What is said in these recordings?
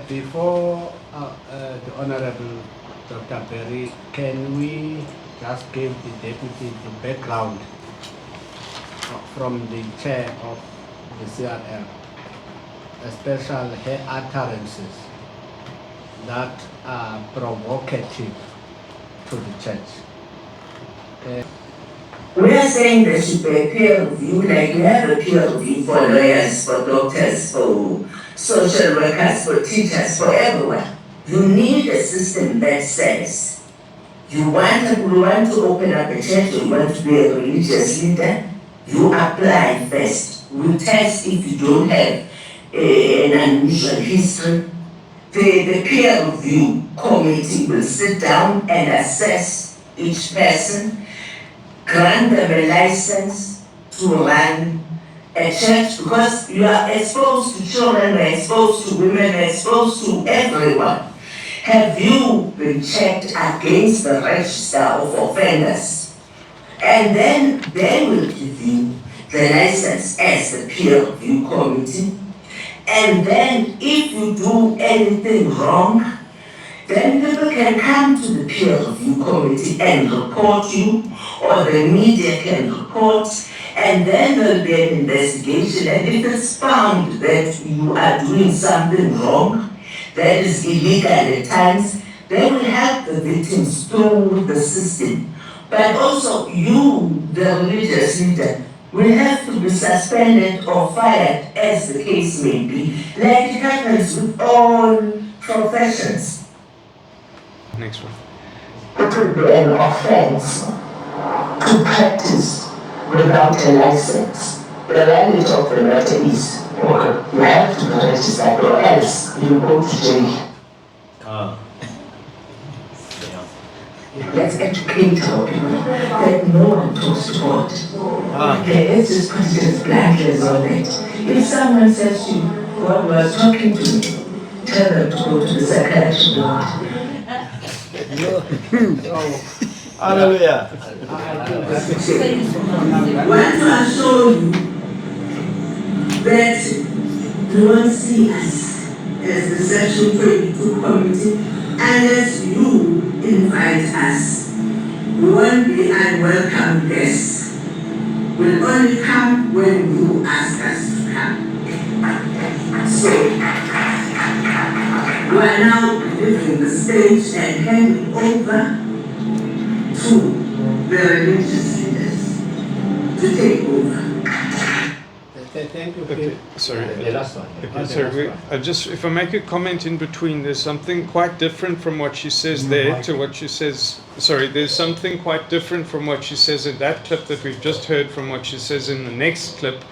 Before the Honorable Dr. Berry, can we just give the Deputy the background from the chair of the CRL, especially her utterances that are provocative to the church? We are saying there should be a peer review, like we have a peer review for lawyers, for doctors, for social workers, for teachers, for everyone. You need a system that says we want to open up a church, you want to be a religious leader, you apply first. We test if you don't have an unusual history. The peer review committee will sit down and assess each person, grant them a license to run a church, because you are exposed to children, you are exposed to women, you are exposed to everyone. Have you been checked against the register of offenders? And then they will give you the license as the peer review committee. And then if you do anything wrong, then people can come to the peer review committee and report you, or the media can report, and then there will be an investigation. And if it's found that you are doing something wrong, that is illegal at times, they will help the victims through the system. But also you, the religious leader, will have to be suspended or fired, as the case may be, like it happens with all professions. Next one. It will be an offense to practice without a license. The reality of the matter is, you have to be registered, or else you go to jail. Let's educate our people that no one talks to God. Okay, let's just put it as bluntly as all that. If someone says to you, God was talking to me, tell them to go to the psychiatric ward. Hallelujah. Want to assure you that you won't see us as the Section 22 committee unless you invite us. We won't be unwelcome guests. We'll only come when you ask us to come. So, we are now leaving the stage and handing over to the religious leaders to take over. Thank you. Okay, sorry. The last one. Okay, sorry. If I make a comment in between, there's something quite different from what she says there to what she says. Sorry, there's something quite different from what she says in that clip that we've just heard from what she says in the next clip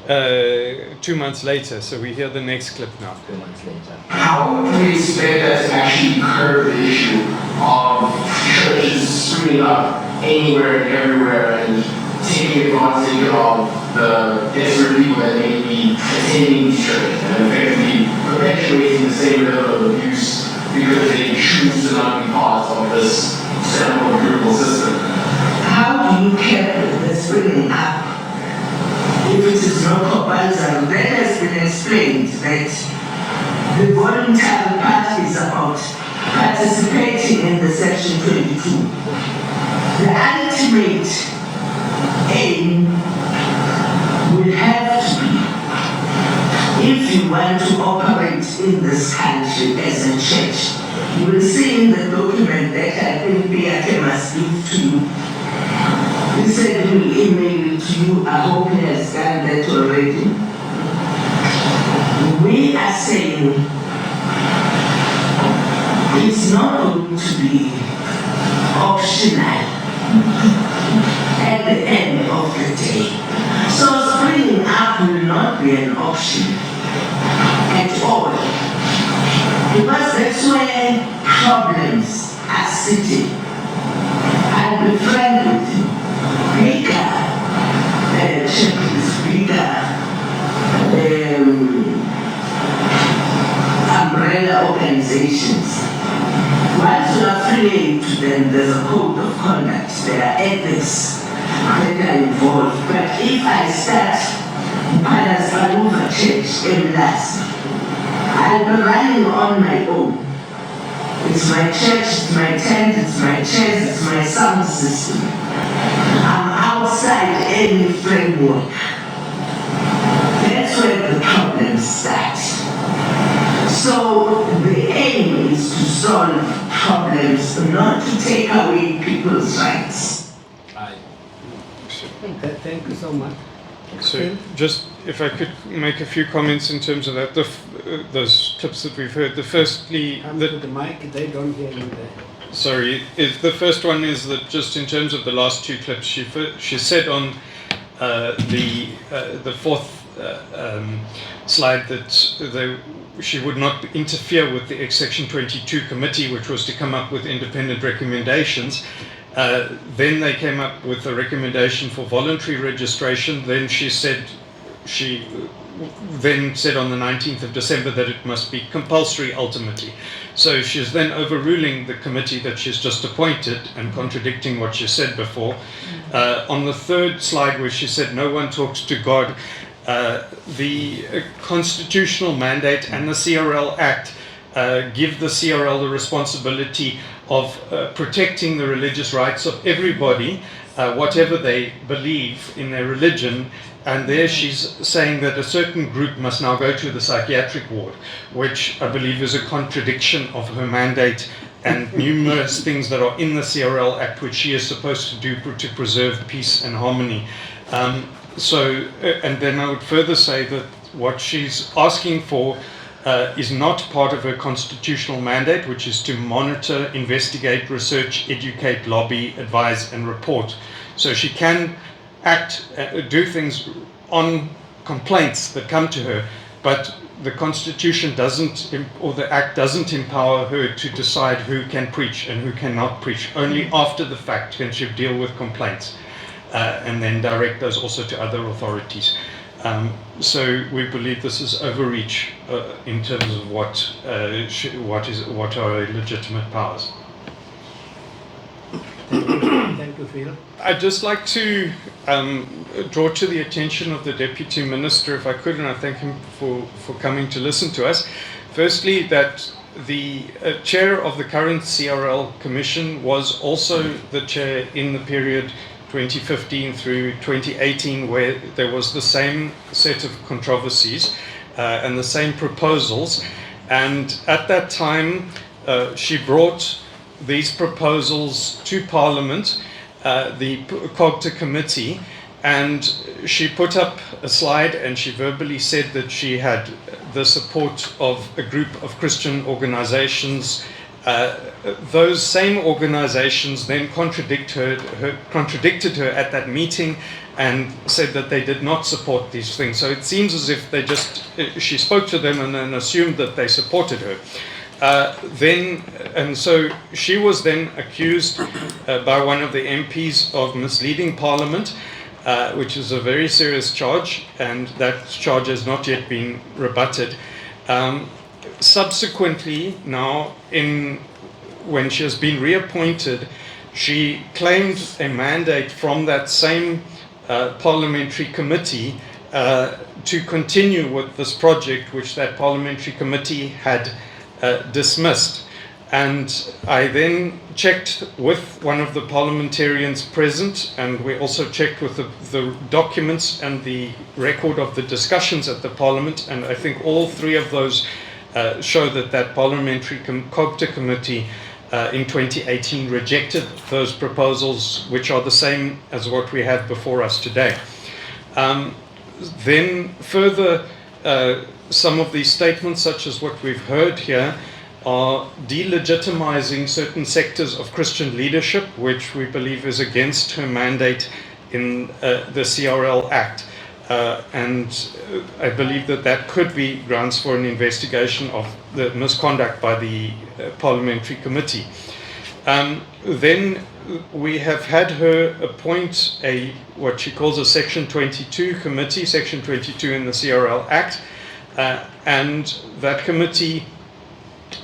2 months later. So we hear the next clip now. 2 months later. How do we expect us to actually curb the issue of churches springing up anywhere and everywhere and taking advantage of the desperate people that may be attending these churches and effectively perpetuating the same level of abuse because they choose to not be part of this central beautiful system? How do you curb the springing up if it is not compulsory? That has been explained that the voluntary part is about participating in the Section 22. The ultimate aim will have to be, if you want to operate in this country as a church, you will see in the document that I think Biake must give to you. He said he will email it to you. I hope he has done that already. We are saying it's not going to be optional at the end of the day. So springing up will not be an option at all, because that's where problems are sitting. I'll be frank with you. Bigger churches, bigger umbrella organizations, once you affiliate to them, there's a code of conduct, there are ethics that are involved. But if I start Palace Baluva Church in Lhasa, I'm running on my own. It's my church, it's my tent, it's my chairs, it's my sound system. I'm outside any framework. That's where the problem starts. So the aim is to solve problems, not to take away people's rights. Thank you so much. So, just if I could make a few comments in terms of that, those clips that we've heard. Firstly, Come to the mic, they don't hear you there. Sorry, the first one is that just in terms of the last two clips, she said on the fourth slide that she would not interfere with the Section 22 committee, which was to come up with independent recommendations. Then they came up with a recommendation for voluntary registration. Then she said on the 19th of December that it must be compulsory ultimately. So she's then overruling the committee that she's just appointed and contradicting what she said before. On the third slide where she said no one talks to God, the constitutional mandate and the CRL Act give the CRL the responsibility of protecting the religious rights of everybody, whatever they believe in their religion. And there she's saying that a certain group must now go to the psychiatric ward, which I believe is a contradiction of her mandate and numerous things that are in the CRL Act, which she is supposed to do to preserve peace and harmony. And then I would further say that what she's asking for is not part of her constitutional mandate, which is to monitor, investigate, research, educate, lobby, advise, and report. So she can do things on complaints that come to her, but the Constitution doesn't, or the Act doesn't empower her to decide who can preach and who cannot preach. Only after the fact can she deal with complaints and then direct those also to other authorities. So we believe this is overreach in terms of what are her legitimate powers. Thank you, Phil. I'd just like to draw to the attention of the Deputy Minister, if I could, and I thank him for coming to listen to us. Firstly, that the chair of the current CRL Commission was also the chair in the period 2015 through 2018, where there was the same set of controversies and the same proposals. And at that time, she brought these proposals to Parliament, the COGTA committee, and she put up a slide and she verbally said that she had the support of a group of Christian organizations. Those same organizations then contradicted her at that meeting and said that they did not support these things. So it seems as if she spoke to them and then assumed that they supported her. So she was then accused by one of the MPs of misleading Parliament, which is a very serious charge, and that charge has not yet been rebutted. Subsequently, now, when she has been reappointed, she claimed a mandate from that same parliamentary committee to continue with this project, which that parliamentary committee had dismissed. And I then checked with one of the parliamentarians present, and we also checked with the documents and the record of the discussions at the Parliament, and I think all three of those show that parliamentary COGTA committee in 2018 rejected those proposals, which are the same as what we have before us today. Then further, some of these statements, such as what we've heard here, are delegitimizing certain sectors of Christian leadership, which we believe is against her mandate in the CRL Act. And I believe that could be grounds for an investigation of the misconduct by the parliamentary committee. Then we have had her appoint what she calls a Section 22 committee, Section 22 in the CRL Act, and that committee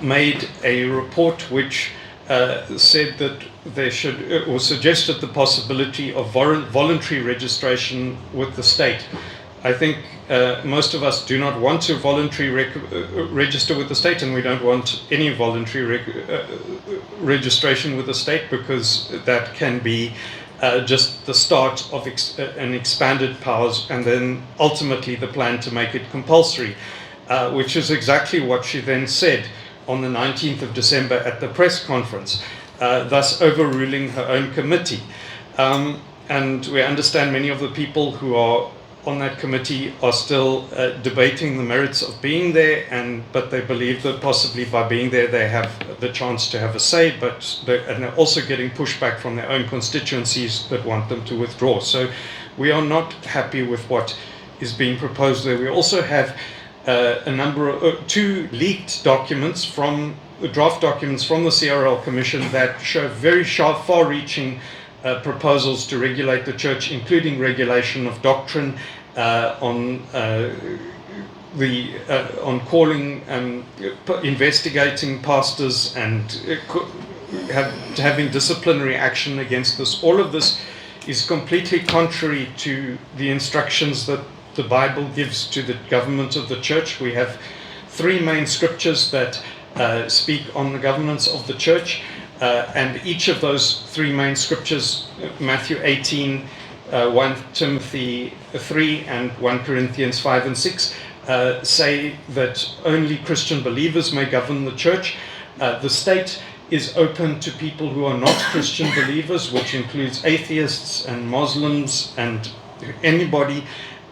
made a report which said that they should, or suggested the possibility of voluntary registration with the state. I think most of us do not want to voluntarily register with the state, and we don't want any voluntary registration with the state, because that can be just the start of an expanded powers, and then ultimately the plan to make it compulsory, which is exactly what she then said on the 19th of December at the press conference, thus overruling her own committee. And we understand many of the people who are on that committee are still debating the merits of being there, but they believe that possibly by being there they have the chance to have a say, and they're also getting pushback from their own constituencies that want them to withdraw. So we are not happy with what is being proposed there. We also have a number of two leaked documents draft documents from the CRL Commission that show very far-reaching proposals to regulate the church, including regulation of doctrine, on calling and investigating pastors, and having disciplinary action against this. All of this is completely contrary to the instructions that the Bible gives to the government of the church. We have three main scriptures that speak on the governance of the church. And each of those three main scriptures, Matthew 18, 1 Timothy 3, and 1 Corinthians 5 and 6, say that only Christian believers may govern the church. The state is open to people who are not Christian believers, which includes atheists and Muslims and anybody.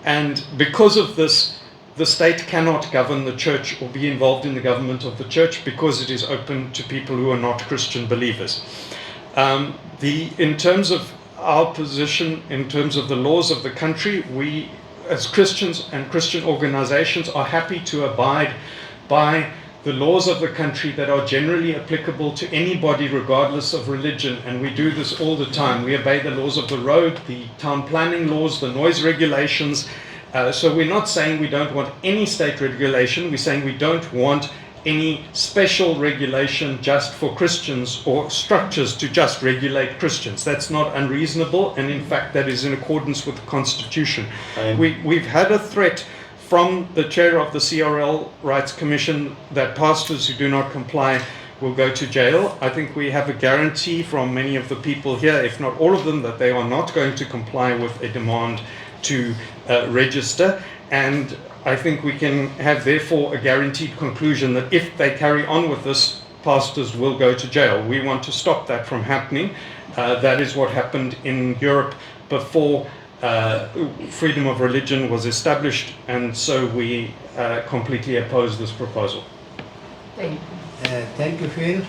And because of this, the state cannot govern the church or be involved in the government of the church, because it is open to people who are not Christian believers. In terms of our position, in terms of the laws of the country, we as Christians and Christian organizations are happy to abide by the laws of the country that are generally applicable to anybody regardless of religion, and we do this all the time. We obey the laws of the road, the town planning laws, the noise regulations. So we're not saying we don't want any state regulation. We're saying we don't want any special regulation just for Christians, or structures to just regulate Christians. That's not unreasonable, and in fact that is in accordance with the Constitution. We've had a threat from the chair of the CRL Rights Commission that pastors who do not comply will go to jail. I think we have a guarantee from many of the people here, if not all of them, that they are not going to comply with a demand to register, and I think we can have therefore a guaranteed conclusion that if they carry on with this, pastors will go to jail. We want to stop that from happening. That is what happened in Europe before freedom of religion was established, and so we completely oppose this proposal. Thank you, Phil.